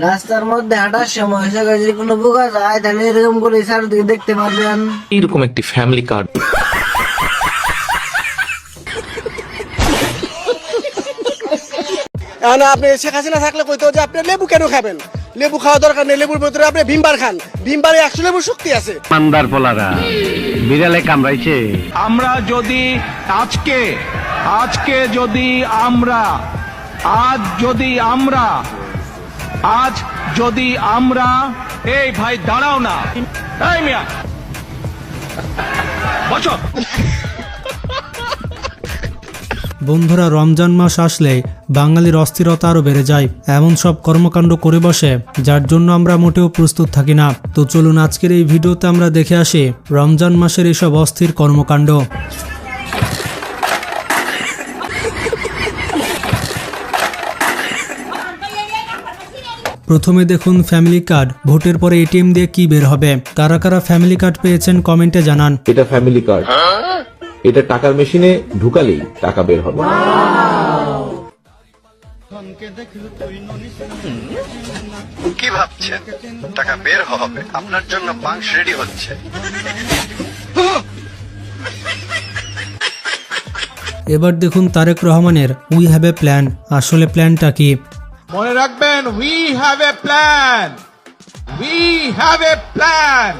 রাস্তার মধ্যে হাঁটার সময় সকালে যদি কোনো বোকা যায় তাহলে এরকম করে চারদিকে দেখতে পারবেন। এরকম একটি ফ্যামিলি কার্ড আপনি শেখ হাসিনা থাকলে কইতো যে আপনি লেবু কেন খাবেন, লেবু খাওয়া দরকার নেই, লেবুর ভিতরে আপনি ভিমবার খান, ভিমবারে 100 লেবুর শক্তি আছে। মান্দার পোলারা বিড়ালে কামড়াইছে। আমরা যদি আজকে যদি আমরা এই ভাই দাঁড়াও না, এই মিয়া বসো। বন্ধুরা, রমজান মাস আসলে বাঙালির অস্থিরতা আরও বেড়ে যায়, এমন সব কর্মকাণ্ড করে বসে যার জন্য আমরা মোটেও প্রস্তুত থাকি না। তো চলুন আজকের এই ভিডিওতে আমরা দেখে আসি রমজান মাসের এসব অস্থির কর্মকাণ্ড। প্রথমে দেখুন ফ্যামিলি কার্ড। ভোটের পরে এটিএম দিয়ে কি বের হবে? কারা কারা ফ্যামিলি কার্ড পেয়েছেন কমেন্টে জানান। এটা ফ্যামিলি কার্ড, এটা টাকার মেশিনে ঢুকালেই টাকা বের হবে। কি ভাবছেন টাকা বের হবে? আপনার জন্য পাঁচ রেডি হচ্ছে। এবার দেখুন তারেক রহমানের উই হ্যাভ এ প্ল্যান। আসলে প্ল্যানটা কি? মনে রাখবেন, we have a plan, we have a plan.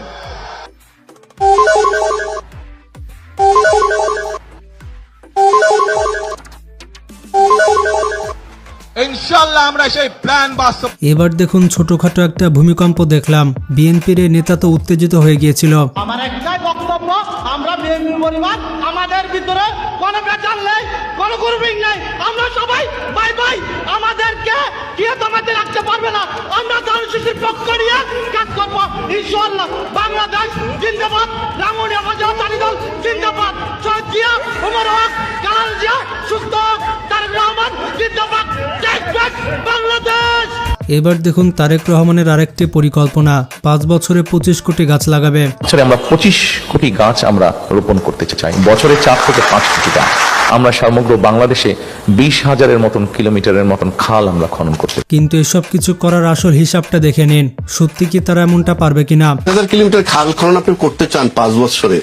ইনশাআল্লাহ আমরা সেই প্ল্যান বাস্তব। এবার দেখুন ছোটখাটো একটা ভূমিকম্প দেখলাম। বিএনপির নেতা তো উত্তেজিত হয়ে গিয়েছিল। আমার একটাই বক্তব্য, আমরা বিএনপি পরিবার, আমাদের ভিতরে কোনো বেচার নেই, কোনো গ্রুপিং নেই, আমরা সবাই ভাই ভাই। আমাদেরকে কেউ দমাতে রাখতে পারবে না। আমরা জনশক্তির পক্ষ নিয়ে কাজ করবো ইনশাআল্লাহ। বাংলাদেশ জিন্দাবাদ, রাঙ্গুনিয়া জাতীয় দল জিন্দাবাদ, শহীদ জিয়া, ওমর হক, কালাল জিয়া সুস্থ হোক, তারেক রহমান জিন্দাবাদ, বাংলাদেশ। এবার দেখুন তারেক রহমানের আরেকটি পরিকল্পনা। 5 বছরে 25 কোটি গাছ লাগাবে। বছরে আমরা 25 কোটি গাছ আমরা রোপণ করতে চাই। বছরে 4 থেকে 5 কোটি গাছ। আমরা সমগ্র বাংলাদেশে 20,000-এর মতন কিলোমিটারের মতন খাল আমরা খনন করতে। কিন্তু এসব কিছু করার আসল হিসাবটা দেখে নিন। সত্যি কি তারা এমনটা পারবে কিনা? 1000 কিলোমিটার খাল খনন আপনি করতে চান 5 বছরে,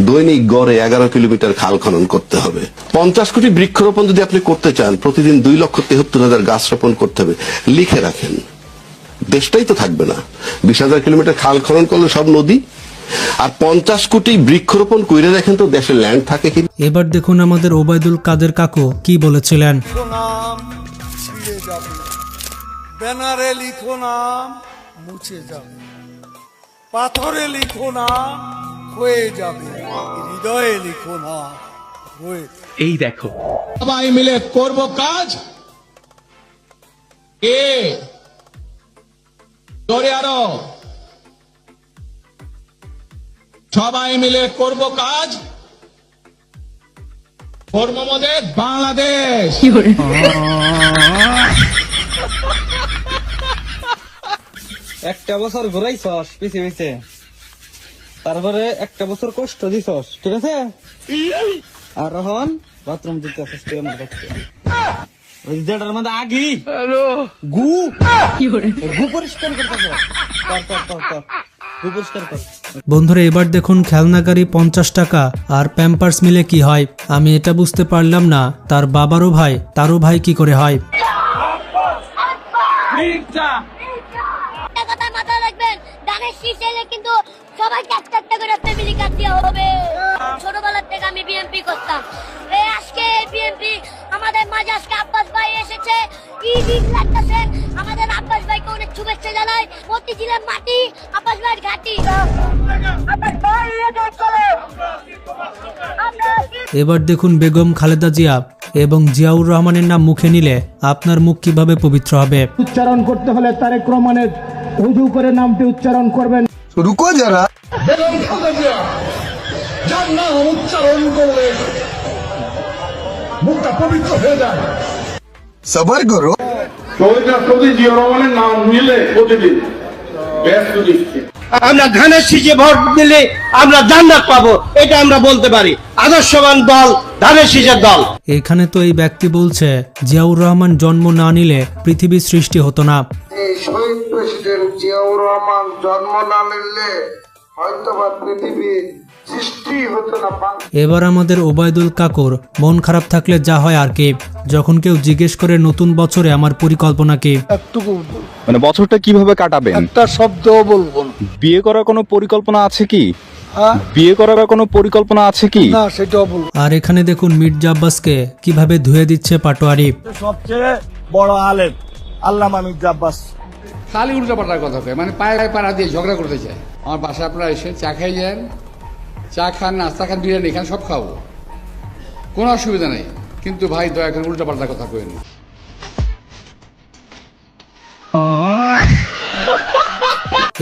দৈনিক গড়ে 11 কিলোমিটার খাল খনন করতে হবে। 50 কোটি বৃক্ষরোপণ যদি আপনি করতে চান, প্রতিদিন 2,73,000 গাছ রোপণ করতে হবে। লিখে রাখেন, দেশটাই তো থাকবে না। 20,000 কিলোমিটার খাল খনন করলে সব নদী, আর 50 কোটি বৃক্ষরোপণ করে রাখেন তো দেশে ল্যান্ড থাকে কি। এবার দেখুন আমাদের ওবায়দুল কাদের কাকু কি বলেছিলেন। নাম ছিঁড়ে যাবে, ব্যানারে লিখো নাম মুছে যাবে, পাথরে লিখো নাম হয়ে যাবে, হৃদয়ে লিখো না হয়ে। এই দেখো, সবাই মিলে করব কাজ। জোরে আরো, সবাই মিলে করব কাজ, করব মদের বাংলাদেশ। একটা বছর ঘুরাইছস পিছে পিছে, তারপরে একটা বছর কষ্ট দিছস, ঠিক আছে? আর রহন বাথরুম দিতে আসছিস তুই আমার কাছে। ওই যেটার মধ্যে আগি গু গু পরিষ্কার করতে কর গু পরিষ্কার কর। বন্ধুরা, এবার দেখুন খেলনা গাড়ি 50 টাকা আর প্যাম্পার্স মিলে কি হয়। আমি এটা বুঝতে পারলাম না তার বাবারও ভাই, তারও ভাই কি করে হয়। কিন্তু সবাইকে একটা একটা করে ফ্যামিলি কার্ড দেওয়া হবে। ছোটবেলা থেকে আমি বিএনপি করতাম, আজকে বিএনপি আমাদের মাঝে আজকে আব্বাস ভাই এসেছে। ঈদ লাগতেছে, আমাদের আব্বাস ভাইকে অনেক শুভেচ্ছা জানাই। মতিঝিলের মাটি আব্বাস ভাইয়ের ঘাটি। এবার দেখুন বেগম খালেদা জিয়া এবং জিয়াউর রহমানের নাম মুখে নিলে আপনার মুখ কিভাবে পবিত্র হবে। উচ্চারণ করতে হলে তারেক রহমানের উযু করে নামটি উচ্চারণ করবেন। রুকো যারা, বেগম খালেদা জিয়া যার নাম উচ্চারণ করলে মুখটা পবিত্র হয়ে যায়। সবার করো। শহীদ রাষ্ট্রপতি জিয়া রহমানের নাম নিলে প্রতিদিন ব্যস্ত দিচ্ছে। আমরা ধানের শীষে ভোট দিলে আমরা জান্নাত পাবো, এটা আমরা বলতে পারি। আদর্শবান দল ধানের শীষের দল। এখানে তো এই ব্যক্তি বলছে জিয়াউর রহমান জন্ম না নিলে পৃথিবীর সৃষ্টি হতো না। এই শহীদ প্রেসিডেন্ট জিয়াউর রহমান জন্ম না নিলে হয়তোবা পৃথিবী সৃষ্টি হতো না। এবার আমাদের ওবায়দুল কাকুর মন খারাপ থাকলে যা হয় আর কি, যখন কেউ জিজ্ঞেস করে নতুন বছরে আমার পরিকল্পনা কি, মানে বছরটা কিভাবে কাটাবেন, একটা শব্দ বলবো না। বিয়ে করার কোনো পরিকল্পনা আছে কি? বিয়ে করার কোনো পরিকল্পনা আছে কি? না, সেটাও বলবো। আর এখানে দেখুন মির্জা আব্বাসকে কিভাবে ধুয়ে দিচ্ছে পাটোয়ারি। সবচেয়ে বড় আলেম আল্লামা মির্জা আব্বাস খালি উল্টাপাল্টা কথা কয়, মানে পায়ে পাড়া দিয়ে ঝগড়া করতে চায়। আমার বাসায় আপনারা এসে চা খাই যান, চা খান, নাস্তা খান, বিরিয়ানি খান, সব খাবো, কোনো অসুবিধা নেই। কিন্তু ভাই দয়া করে উল্টাপাল্টা কথা কইেন না।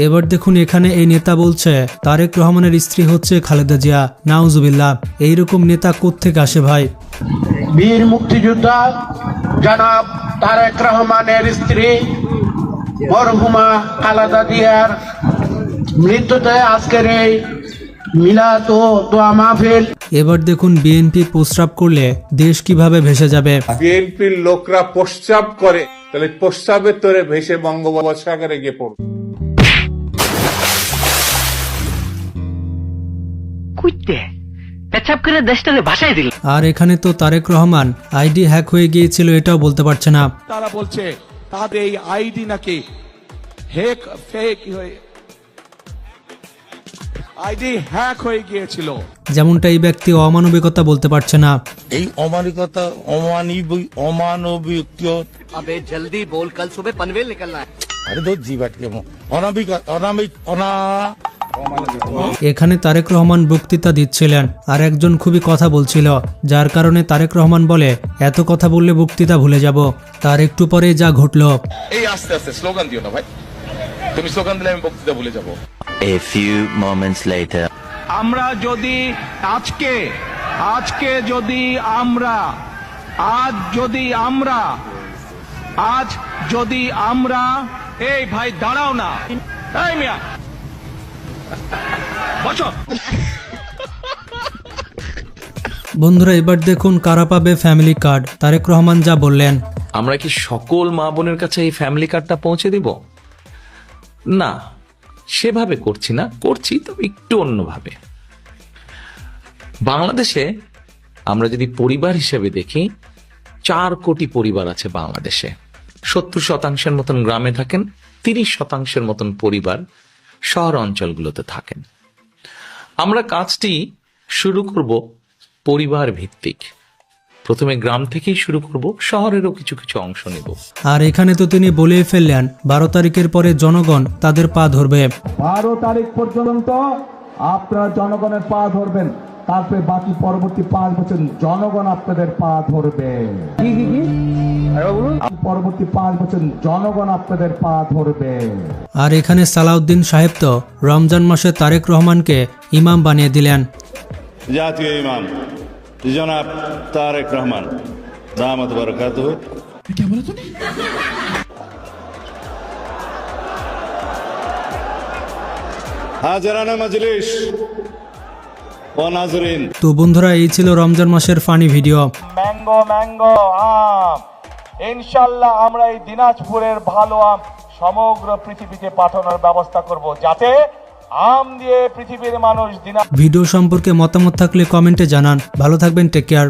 এবার দেখুন এখানে এই নেতা বলছে তারেক রহমানের স্ত্রী হচ্ছে খালেদা জিয়া। নাউজুবিল্লাহ, এইরকম নেতা কোত্থেকে আসে ভাই? বীর মুক্তিযোদ্ধা জনাব তারেক রহমানের স্ত্রী মরহুমা খালেদা জিয়ার মৃত্যুতে আজকের এই মিলাদ ও দোয়া মাহফিল। এবার দেখুন বিএনপি প্রস্রাব করলে দেশ কিভাবে ভেসে যাবে। বিএনপির লোকরা প্রস্রাব করে, তাহলে প্রস্রাবের তোরে ভেসে বঙ্গোপসাগরে গিয়ে পড়বে। আর এখানে তো তারেক রহমান আইডি হ্যাক হয়ে গিয়েছিল এটাও বলতে পারছে না। তারা বলছে তাদের এই আইডি নাকি ফেক আইডি হ্যাক হয়ে গিয়েছিল। যেমনটা এই ব্যক্তি অমানবিকতা বলতে পারছে না। এই অমানবিকতা অমানবিক अबे जल्दी बोल, कल सुबह पनवेल निकलना है। আরে তো জীবাট কেমন অনামিক অনামিক অনা। এখানে তারেক রহমান বক্তৃতা দিচ্ছিলেন আর একজন খুবই কথা বলছিল, যার কারণে তারেক রহমান বলে এত কথা বললে বক্তৃতা ভুলে যাব। তার একটু পরে যা ঘটলো। এই আস্তে আস্তে স্লোগান দিও না ভাই, তুমি স্লোগান দিলে আমি বক্তৃতা ভুলে যাব। A few moments later. আমরা যদি আজকে যদি আমরা এই ভাই দাঁড়াও না, এই মিয়া বসো। বন্ধুরা এবার দেখুন কারা পাবে ফ্যামিলি কার্ড। তারেক রহমান যা বললেন। আমরা কি সকল মা বোনের কাছে এই ফ্যামিলি কার্ডটা পৌঁছে দিব? না, সেভাবে করছি না, করছি তবে একটু অন্যভাবে। বাংলাদেশে আমরা যদি পরিবার হিসেবে দেখি 4 কোটি পরিবার আছে বাংলাদেশে। 70% মতন গ্রামে থাকেন, 30% মতন পরিবার শহর অঞ্চলগুলোতে থাকেন। আমরা কাজটি শুরু করব পরিবার ভিত্তিক। প্রথমে গ্রাম থেকেই শুরু করব, শহরেরও কিছু কিছু অংশ নেব। আর এখানে তো তিনি বলেই ফেললেন 12 তারিখের পরে জনগণ তাদের পা ধরবে। 12 তারিখ পর্যন্ত আপনারা জনগণের পা ধরবেন, তারপরে বাকি পরবর্তী 5 বছর জনগণ আপনাদের পা ধরবে। কি পরবর্তী 5 বছর জনগণ আপনাদের পা ধরবে। আর এখানে সালাউদ্দিন সাহেব তো রমজান মাসে তারেক রহমানকে ইমাম বানিয়ে দিলেন। জাতীয় ইমাম জনাব তারেক রহমান দামাত বারাকাতুহু। क्या बोला तूने? হাজারানা মজলিস ও নাজরিন। তো বন্ধুরা এই ছিল রমজান মাসের ফানি ভিডিও। ম্যাঙ্গো আম, ইনশাআল্লাহ আমরা এই দিনাজপুরের ভালো আম সমগ্র পৃথিবীতে পাঠানোর ব্যবস্থা করব, যাতে আম দিয়ে পৃথিবীর মানুষ ভিডিও সম্পর্কে মতামত থাকলে কমেন্টে জানান। ভালো থাকবেন, টেক কেয়ার।